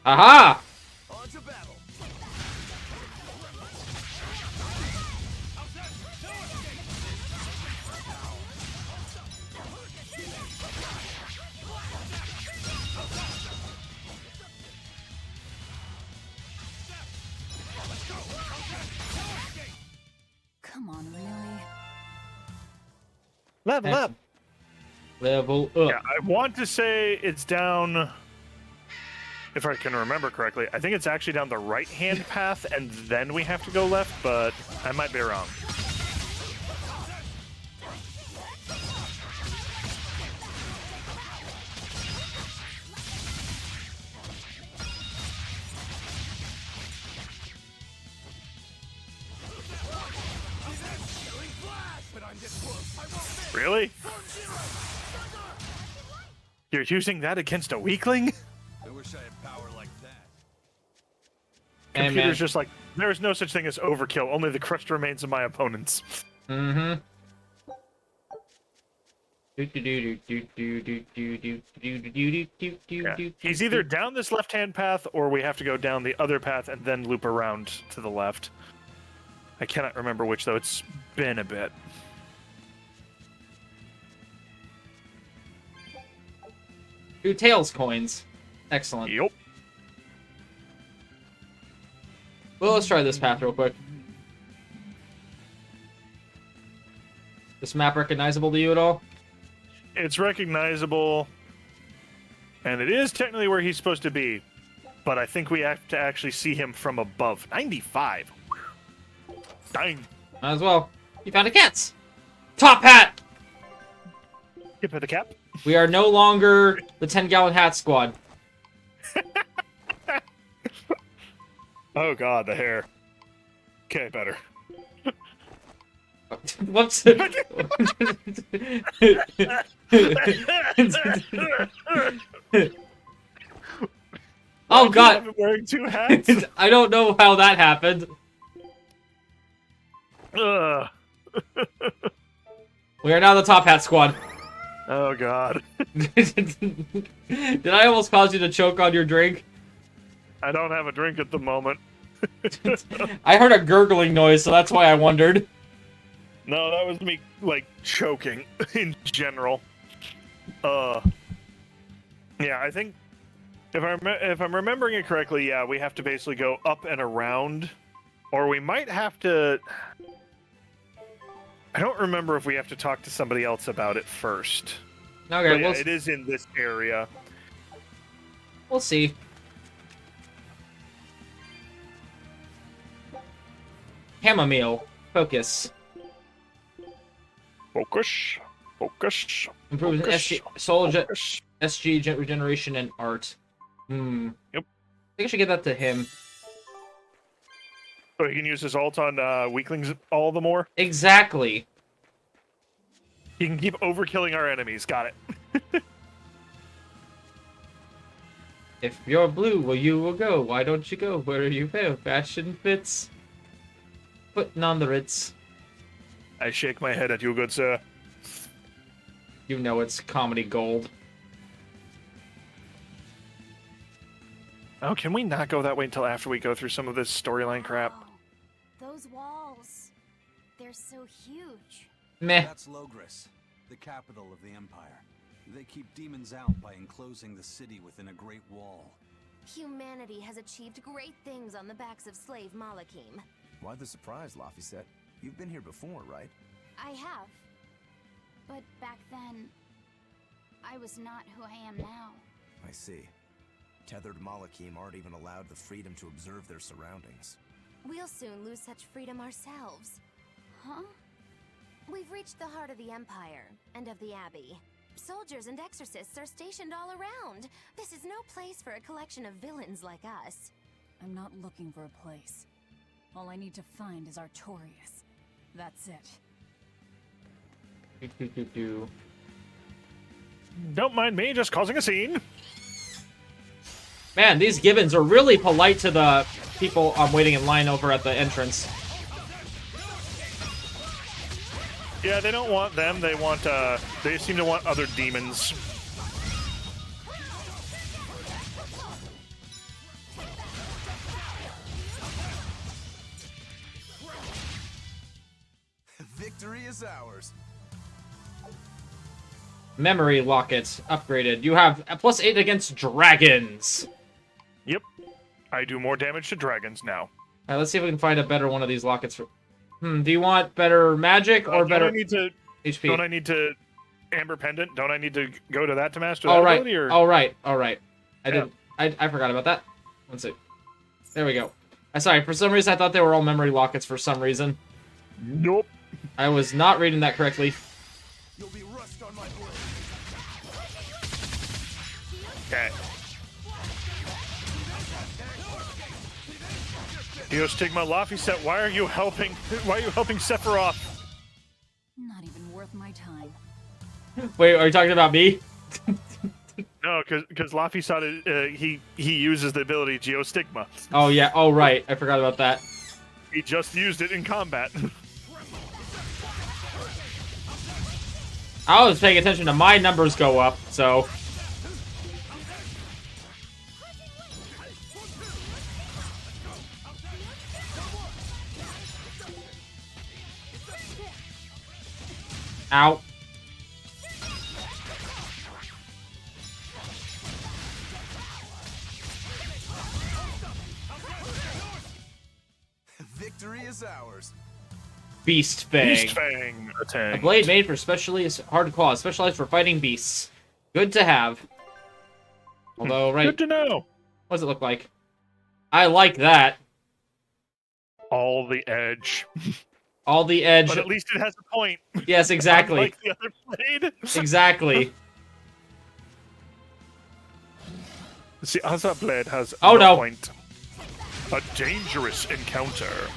Aha! On to battle. Come on, really? Level up. Level up. Yeah, I want to say it's down. If I can remember correctly, I think it's actually down the right-hand path, and then we have to go left, but I might be wrong. Really? You're using that against a weakling? I wish I had power like that. Hey, Computer's man. just like, there is no such thing as overkill, only the crushed remains of my opponents. Mm-hmm. Yeah. He's either down this left-hand path, or we have to go down the other path and then loop around to the left. I cannot remember which, though. It's been a bit. Two tails coins. Excellent. Yup. Well, let's try this path real quick. This map recognizable to you at all? It's recognizable, and it is technically where he's supposed to be, but I think we have to actually see him from above. 95. Dang. Might as well. You found a cat's. Top hat! Tip of the cap. We are no longer the 10-gallon hat squad. Oh god, the hair. Okay, better. Whoops. Oh god. I've been wearing two hats. I don't know how that happened. Ugh. We are now the top hat squad. Oh god. Did I almost cause you to choke on your drink? I don't have a drink at the moment. I heard a gurgling noise, so that's why I wondered. No, that was me, like, choking in general. Yeah, I think if I'm remembering it correctly, yeah, we have to basically go up and around, or we might have to. I don't remember if we have to talk to somebody else about it first. Okay, But yeah, we'll, it is in this area. we'll see. Chamomile. Focus. Focus. Focus. Improves Focus. SG, soul Focus. SG regeneration and art. Hmm. Yep. I think I should give that to him. So he can use his ult on weaklings all the more. Exactly. He can keep overkilling our enemies. Got it. If you're blue, well, you will go. Why don't you go? Where you go? Fashion fits. Putting on the Ritz. I shake my head at you, good sir. You know it's comedy gold. Oh, can we not go that way until after we go through some of this storyline crap? Wow. Those walls. They're so huge. Meh. That's Loegres, the capital of the Empire. They keep demons out by enclosing the city within a great wall. Humanity has achieved great things on the backs of slave Malakim. Why the surprise, Laphicet? You've been here before, right? I have. But back then, I was not who I am now. I see. Tethered Malakim aren't even allowed the freedom to observe their surroundings. We'll soon lose such freedom ourselves. Huh? We've reached the heart of the Empire, and of the Abbey. Soldiers and exorcists are stationed all around. This is no place for a collection of villains like us. I'm not looking for a place. All I need to find is Artorias. That's it. Don't mind me, just causing a scene. Man, these gibbons are really polite to the people waiting in line over at the entrance. Yeah, they don't want them. They want, they seem to want other demons. Victory is ours. Memory lockets upgraded. You have a +8 against dragons. Yep. I do more damage to dragons now. Alright, let's see if we can find a better one of these lockets. For... do you want better magic or better HP? Don't I need to Amber Pendant? Don't I need to go to that to master that ability? Or... All right. I forgot about that. Let's see. There we go. Sorry, for some reason I thought they were all memory lockets for some reason. Nope. I was not reading that correctly. You'll be rust on my blade. Okay. Geostigma Laphicet, why are you helping? Why are you helping Sephiroth? Not even worth my time. Wait, are you talking about me? No, because Laphicet, he uses the ability Geostigma. Oh yeah. Oh right. I forgot about that. He just used it in combat. I was paying attention to my numbers go up, so. Ow. Victory is ours. Beast Fang. Beast Fang attack. A blade made for hard claws, specialized for fighting beasts. Good to have. Although, right. Good to know. What does it look like? I like that. All the edge. All the edge. But at least it has a point. Yes, exactly. Unlike the other blade. Exactly. The other blade has no point. A dangerous encounter.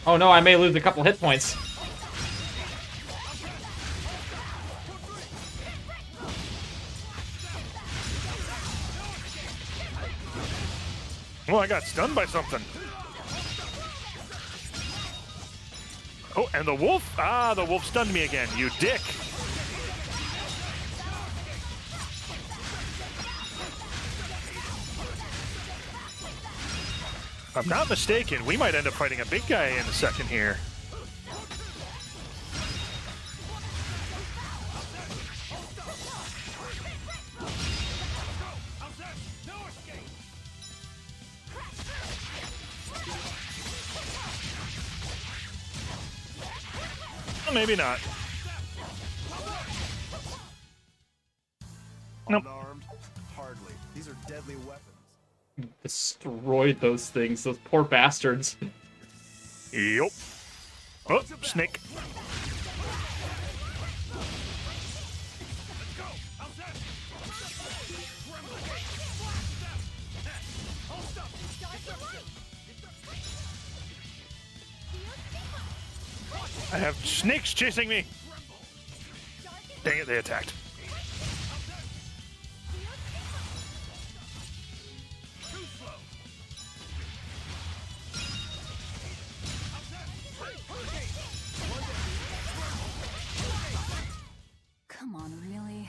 Oh no, I may lose a couple hit points. Oh, I got stunned by something. Oh, and the wolf. Ah, the wolf stunned me again, you dick. If I'm not mistaken, we might end up fighting a big guy in a second here. Well, maybe not. Nope. Unarmed? Hardly. These are deadly weapons. Destroyed those things, those poor bastards. Yup. Oh, snake. I have snakes chasing me. Dang it, they attacked. Come on, really?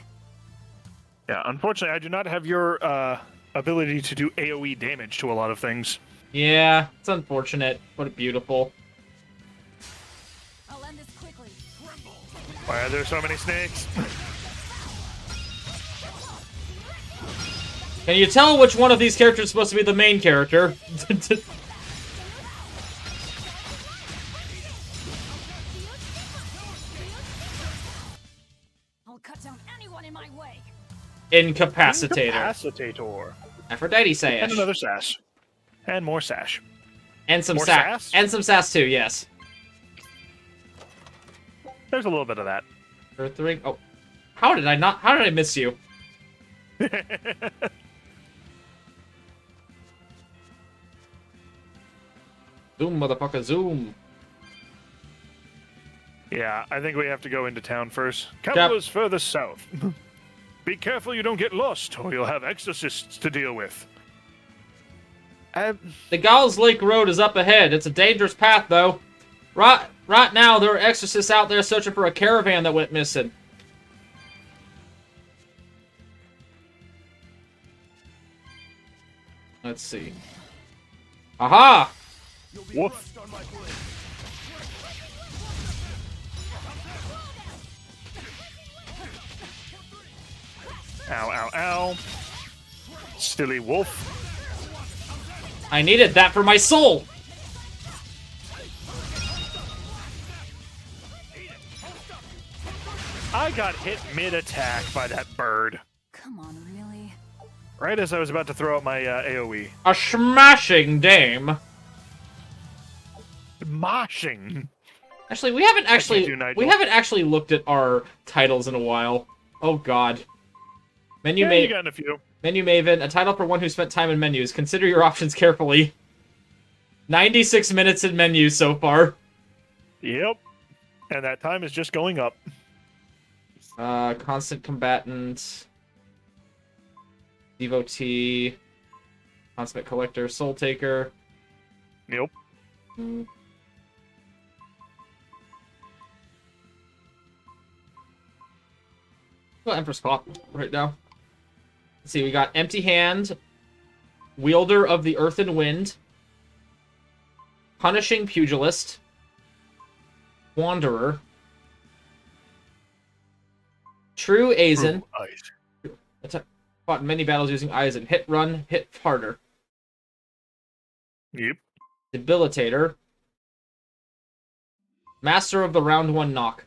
Yeah, unfortunately, I do not have your ability to do AoE damage to a lot of things. Yeah, it's unfortunate, but beautiful. I'll end this quickly. Why are there so many snakes? Can you tell which one of these characters is supposed to be the main character? I'll cut down anyone in my way. Incapacitator. Incapacitator. Aphrodite sash. And another sash. And more sash. And some more sass. And some sass too, yes. There's a little bit of that. Earth ring. Oh. How did I miss you? Zoom, motherfucker, zoom. Yeah, I think we have to go into town first. Capital is further south. Be careful you don't get lost, or you'll have exorcists to deal with. The Gauls Lake Road is up ahead. It's a dangerous path, though. Right now, there are exorcists out there searching for a caravan that went missing. Let's see. Aha! Woof. Ow, ow, ow. Silly wolf. I needed that for my soul! I got hit mid-attack by that bird. Come on, really? Right as I was about to throw out my AoE. A smashing dame. Moshing. Actually, we haven't actually looked at our titles in a while. Oh god. Menu Yeah, you got a few. Menu Maven, a title for one who spent time in menus. Consider your options carefully. 96 minutes in menus so far. Yep. And that time is just going up. Constant combatant. Devotee. Consummate collector. Soul taker. Nope. Well, Empress Clock right now. Let's see, we got Empty Hand, Wielder of the Earth and Wind, Punishing Pugilist, Wanderer, True Aizen. Fought in many battles using Aizen. Hit, run, hit harder. Yep. Debilitator. Master of the Round 1 Knock.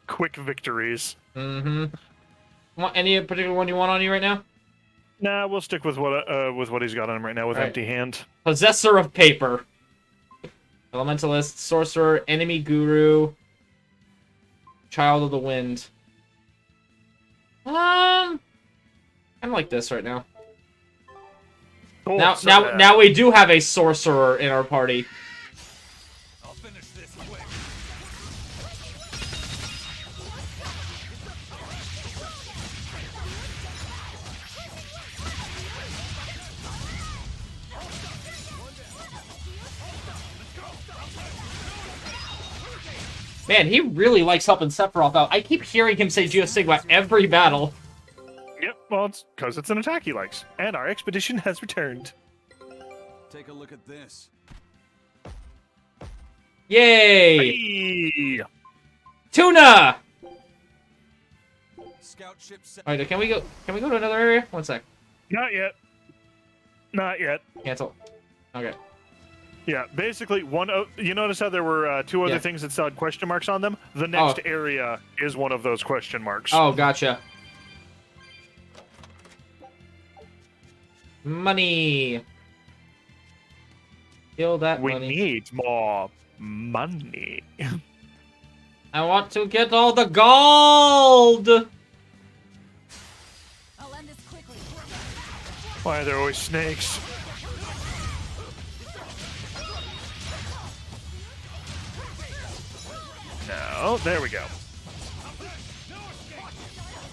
Quick victories. Mm-hmm. Any particular one you want on you right now? Nah, we'll stick with what he's got on him right now with Empty Hand. Possessor of Paper. Elementalist, Sorcerer, Enemy Guru, Child of the Wind. I like this right now. Oh, now we do have a Sorcerer in our party. I'll finish this quick. Man, he really likes helping Sephiroth out. I keep hearing him say Geosigma every battle. Yep, well, it's because it's an attack he likes. And our expedition has returned. Take a look at this. Yay! Hey! Tuna! Scout ship set. Alright, can we go to another area? One sec. Not yet. Not yet. Cancel. Okay. Yeah, basically, you notice how there were two other things that still had question marks on them? The next area is one of those question marks. Oh, gotcha. Money. Kill that we money. Need more money. I want to get all the gold! I'll end this quickly. Why are there always snakes? No, there we go.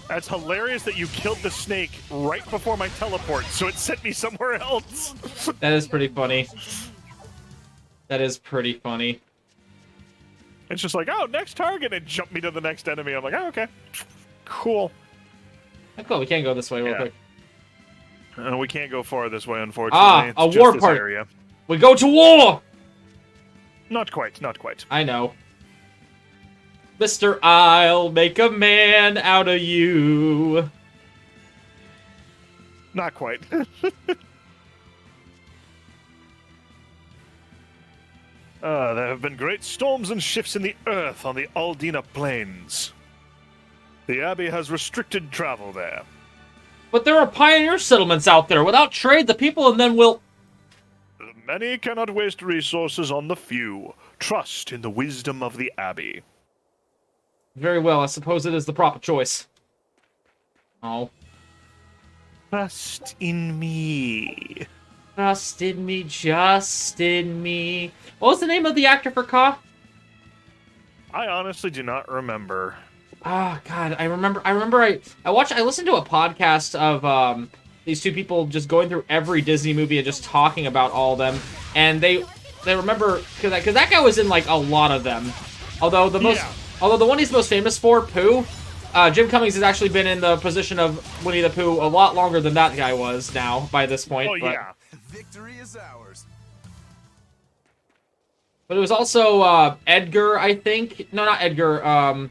That's hilarious that you killed the snake right before my teleport, so it sent me somewhere else. That is pretty funny. That is pretty funny. It's just like, oh, next target, and jump me to the next enemy. I'm like, oh, okay. Cool. Oh, cool, we can go this way real quick. We can't go far this way, unfortunately. Ah, it's a war this party. area. We go to war! Not quite, not quite. I know. Mr. I'll make a man out of you. Not quite. There have been great storms and shifts in the earth on the Aldina Plains. The Abbey has restricted travel there. But there are pioneer settlements out there. Without trade, the people and then will... The many cannot waste resources on the few. Trust in the wisdom of the Abbey. Very well, I suppose it is the proper choice. Oh. Trust in me. Just in me, just in me. What was the name of the actor for Ka? I honestly do not remember. Ah, God, I remember. I listened to a podcast of these two people just going through every Disney movie and just talking about all of them, and they remember because that guy was in like a lot of them. Although the one he's most famous for, Pooh, Jim Cummings has actually been in the position of Winnie the Pooh a lot longer than that guy was now by this point. Oh yeah. Victory is ours. But it was also Edgar, I think. No, not Edgar.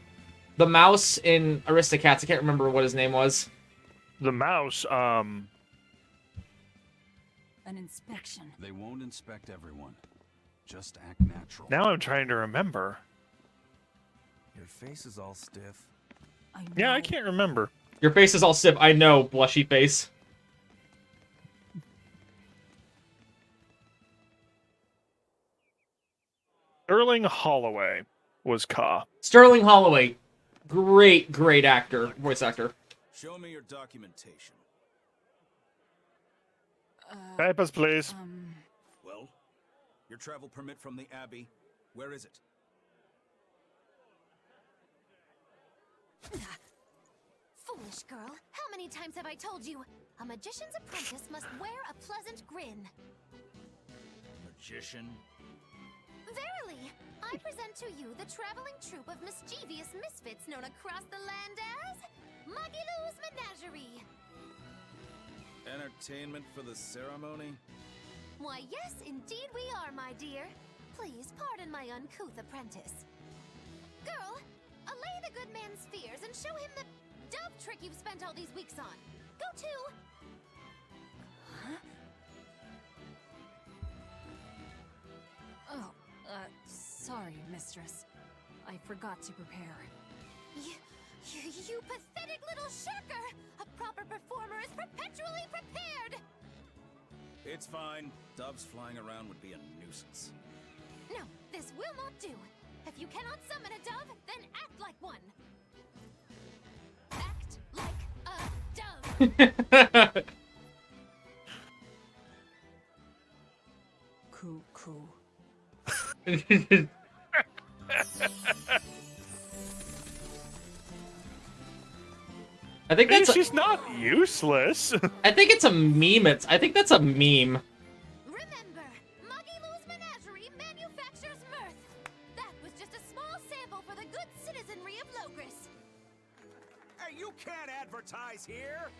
The mouse in Aristocats. I can't remember what his name was. The mouse, An inspection. They won't inspect everyone. Just act natural. now I'm trying to remember. Your face is all stiff. I know. Yeah, I can't remember. Your face is all stiff. I know, blushy face. Sterling Holloway was Ka. Sterling Holloway. Great, great actor. Voice actor. Show me your documentation. Papers, please. Well, your travel permit from the Abbey. Where is it? Foolish girl, how many times have I told you? A magician's apprentice must wear a pleasant grin. Magician? Verily, I present to you the traveling troupe of mischievous misfits known across the land as Magilou's Menagerie. Entertainment for the ceremony? Why, yes, indeed we are, my dear. Please pardon my uncouth apprentice. Girl, allay the good man's fears and show him the dove trick you've spent all these weeks on. Go to... Oh, sorry, mistress. I forgot to prepare. You pathetic little shirker! A proper performer is perpetually prepared! It's fine. Doves flying around would be a nuisance. No, this will not do. If you cannot summon a dove, then act like one. Act like a dove. Coo. I think that's. She's not useless. I think it's a meme. I think that's a meme. Remember, Magilou's Menagerie manufactures mirth. That was just a small sample for the good citizenry of Loegres. Hey, you can't advertise here.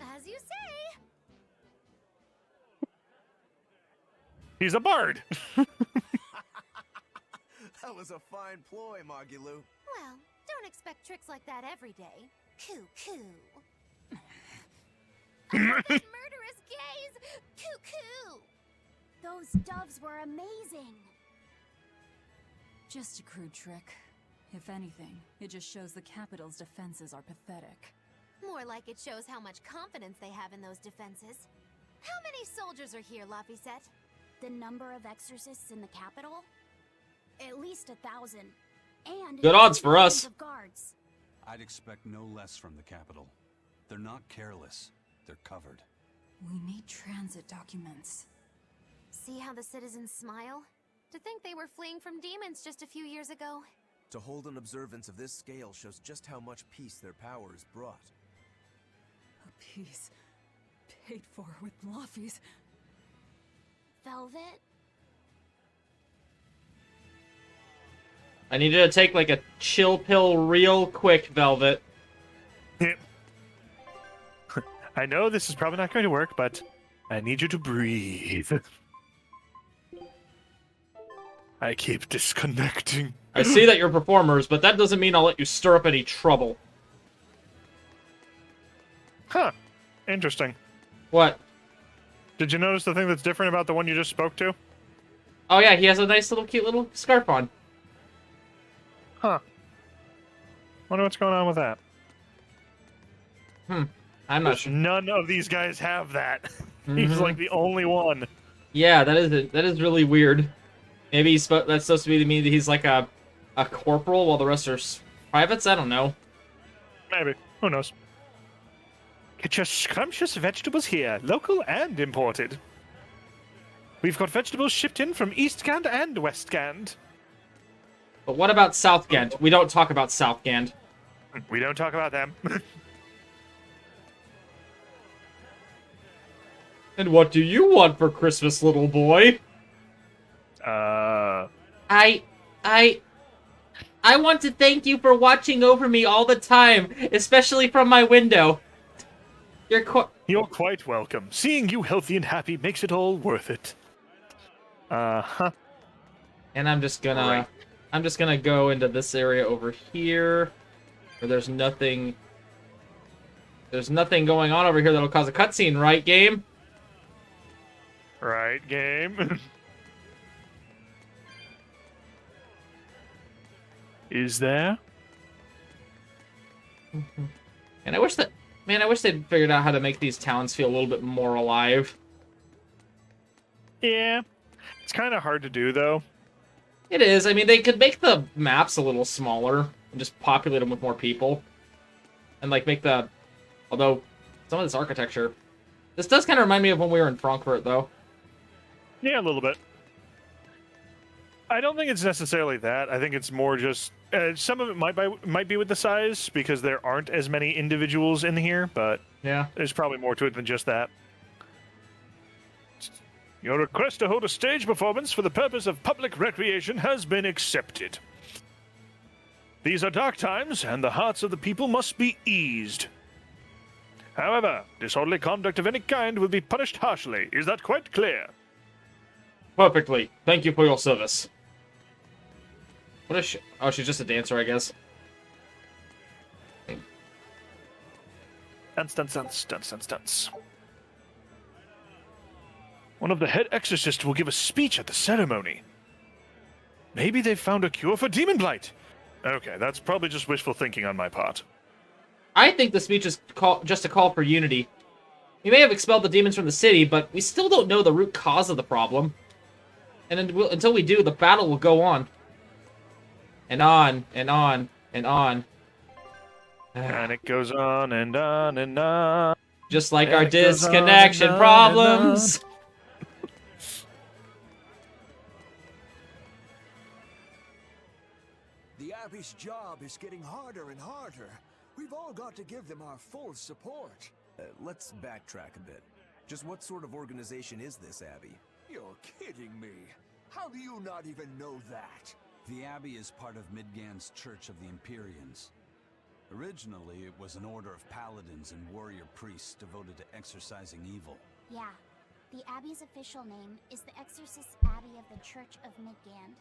As you say. He's a bard. That was a fine ploy, Magilou. Well, don't expect tricks like that every day. Coo. That murderous gaze. Coo. Those doves were amazing. Just a crude trick. If anything, it just shows the capital's defenses are pathetic. More like it shows how much confidence they have in those defenses. How many soldiers are here, Laphicet? The number of exorcists in the capital? At least 1,000. And Good odds for us. of guards. I'd expect no less from the capital. They're not careless. They're covered. We need transit documents. See how the citizens smile? To think they were fleeing from demons just a few years ago. To hold an observance of this scale shows just how much peace their power has brought. A piece paid for with Laffy's. Velvet? I need you to take like a chill pill real quick, Velvet. I know this is probably not going to work, but I need you to breathe. I keep disconnecting. I see that you're performers, but that doesn't mean I'll let you stir up any trouble. Huh. Interesting. What? Did you notice the thing that's different about the one you just spoke to? Oh yeah, he has a nice little cute little scarf on. Huh. Wonder what's going on with that. I'm not sure. None of these guys have that. He's like the only one. Yeah, that is really weird. Maybe that's supposed to be to mean that he's like a corporal while the rest are privates? I don't know. Maybe. Who knows? Get your scrumptious vegetables here, local and imported. We've got vegetables shipped in from Eastgand and Westgand. But what about Southgand? We don't talk about Southgand. We don't talk about them. And what do you want for Christmas, little boy? I want to thank you for watching over me all the time, especially from my window. You're quite welcome. Seeing you healthy and happy makes it all worth it. Uh-huh. And I'm just gonna Right. go into this area over here, where there's nothing going on over here that'll cause a cutscene, right, game? Right, game. Is there? And I wish they'd figured out how to make these towns feel a little bit more alive. Yeah. It's kind of hard to do, though. It is. I mean, they could make the maps a little smaller and just populate them with more people. And, like, make the... Although, some of this architecture... This does kind of remind me of when we were in Frankfurt, though. Yeah, a little bit. I don't think it's necessarily that. I think it's more just... some of it might be with the size, because there aren't as many individuals in here, but yeah, there's probably more to it than just that. Your request to hold a stage performance for the purpose of public recreation has been accepted. These are dark times, and the hearts of the people must be eased. However, disorderly conduct of any kind will be punished harshly. Is that quite clear? Perfectly. Thank you for your service. What is she? Oh, she's just a dancer, I guess. Dance. One of the head exorcists will give a speech at the ceremony. Maybe they've found a cure for demon blight. Okay, that's probably just wishful thinking on my part. I think the speech is just a call for unity. We may have expelled the demons from the city, but we still don't know the root cause of the problem. And until we do, the battle will go on. And on, and on, and on. And it goes on and on and on. Just like our disconnection problems. The Abbey's job is getting harder and harder. We've all got to give them our full support. Let's backtrack a bit. Just what sort of organization is this Abbey? You're kidding me. How do you not even know that? The Abbey is part of Midgand's Church of the Empyreans. Originally, it was an order of paladins and warrior priests devoted to exorcising evil. Yeah. The Abbey's official name is the Exorcist Abbey of the Church of Midgand.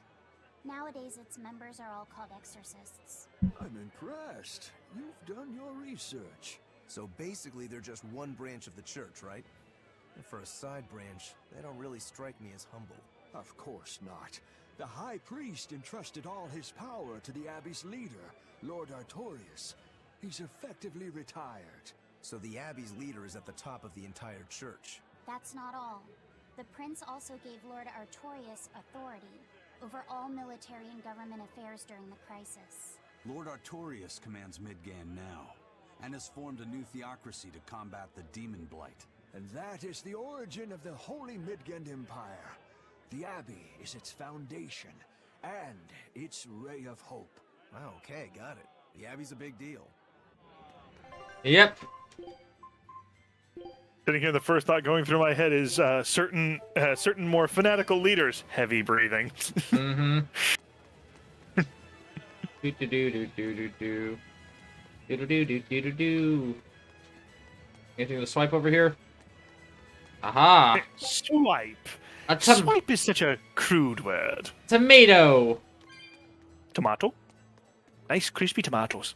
Nowadays, its members are all called exorcists. I'm impressed. You've done your research. So basically, they're just one branch of the church, right? And for a side branch, they don't really strike me as humble. Of course not. The High Priest entrusted all his power to the Abbey's leader, Lord Artorius. He's effectively retired. So the Abbey's leader is at the top of the entire church. That's not all. The prince also gave Lord Artorius authority over all military and government affairs during the crisis. Lord Artorius commands Midgand now, and has formed a new theocracy to combat the demon blight. And that is the origin of the Holy Midgand Empire. The Abbey is its foundation, and its ray of hope. Wow, okay, got it. The Abbey's a big deal. Yep. Sitting here, the first thought going through my head is certain more fanatical leaders. Heavy breathing. Mm-hmm. Do. Anything to swipe over here? Aha! Swipe. A Swipe is such a crude word. Tomato. Tomato. Nice crispy tomatoes.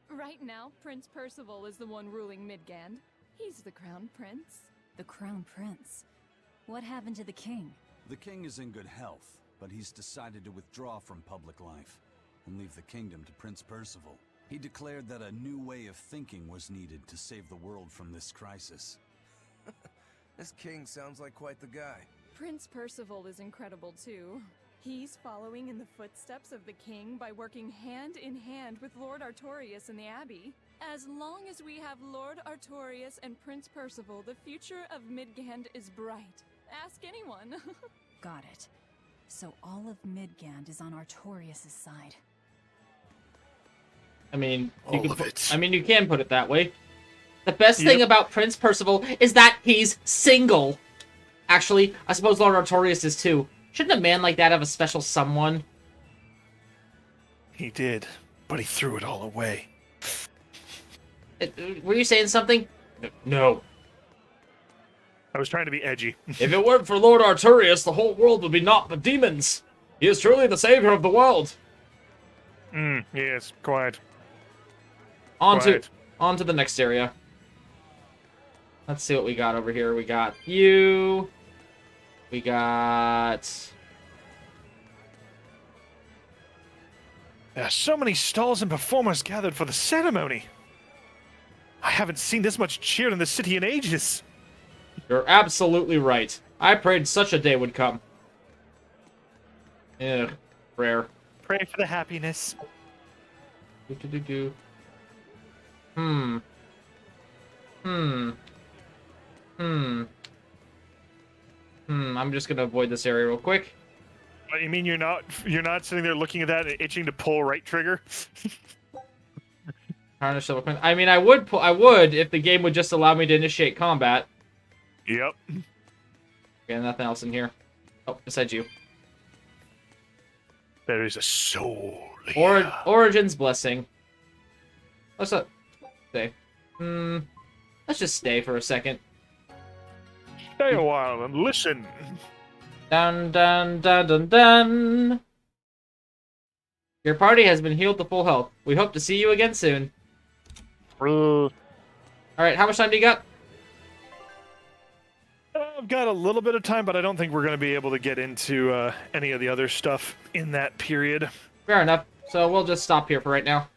Right now, Prince Percival is the one ruling Midgand. He's the crown prince. The crown prince? What happened to the king? The king is in good health, but he's decided to withdraw from public life and leave the kingdom to Prince Percival. He declared that a new way of thinking was needed to save the world from this crisis. This king sounds like quite the guy. Prince Percival is incredible too. He's following in the footsteps of the king by working hand in hand with Lord Artorias and the Abbey. As long as we have Lord Artorias and Prince Percival, the future of Midgand is bright. Ask anyone. Got it. So all of Midgand is on Artorias' side. I mean, All of it. I mean, you can put it that way. The best thing about Prince Percival is that he's single. Actually, I suppose Lord Artorias is too. Shouldn't a man like that have a special someone? He did, but he threw it all away. Were you saying something? No. I was trying to be edgy. If it weren't for Lord Artorias, the whole world would be naught but demons. He is truly the savior of the world. Yes, quite. On to the next area. Let's see what we got over here. We got you. We got... There are so many stalls and performers gathered for the ceremony. I haven't seen this much cheer in the city in ages. You're absolutely right. I prayed such a day would come. Ugh, prayer. Pray for the happiness. I'm just gonna avoid this area real quick. What, you mean you're not sitting there looking at that and itching to pull right trigger? Harness Silver Coin. I mean, I would if the game would just allow me to initiate combat. Yep. Okay, nothing else in here. Oh, besides you. There is a soul. Origin's Blessing. Let's stay. Let's just stay for a second. Stay a while and listen. Dun dun dun dun dun. Your party has been healed to full health. We hope to see you again soon. Alright, how much time do you got? I've got a little bit of time, but I don't think we're going to be able to get into any of the other stuff in that period. Fair enough. So we'll just stop here for right now.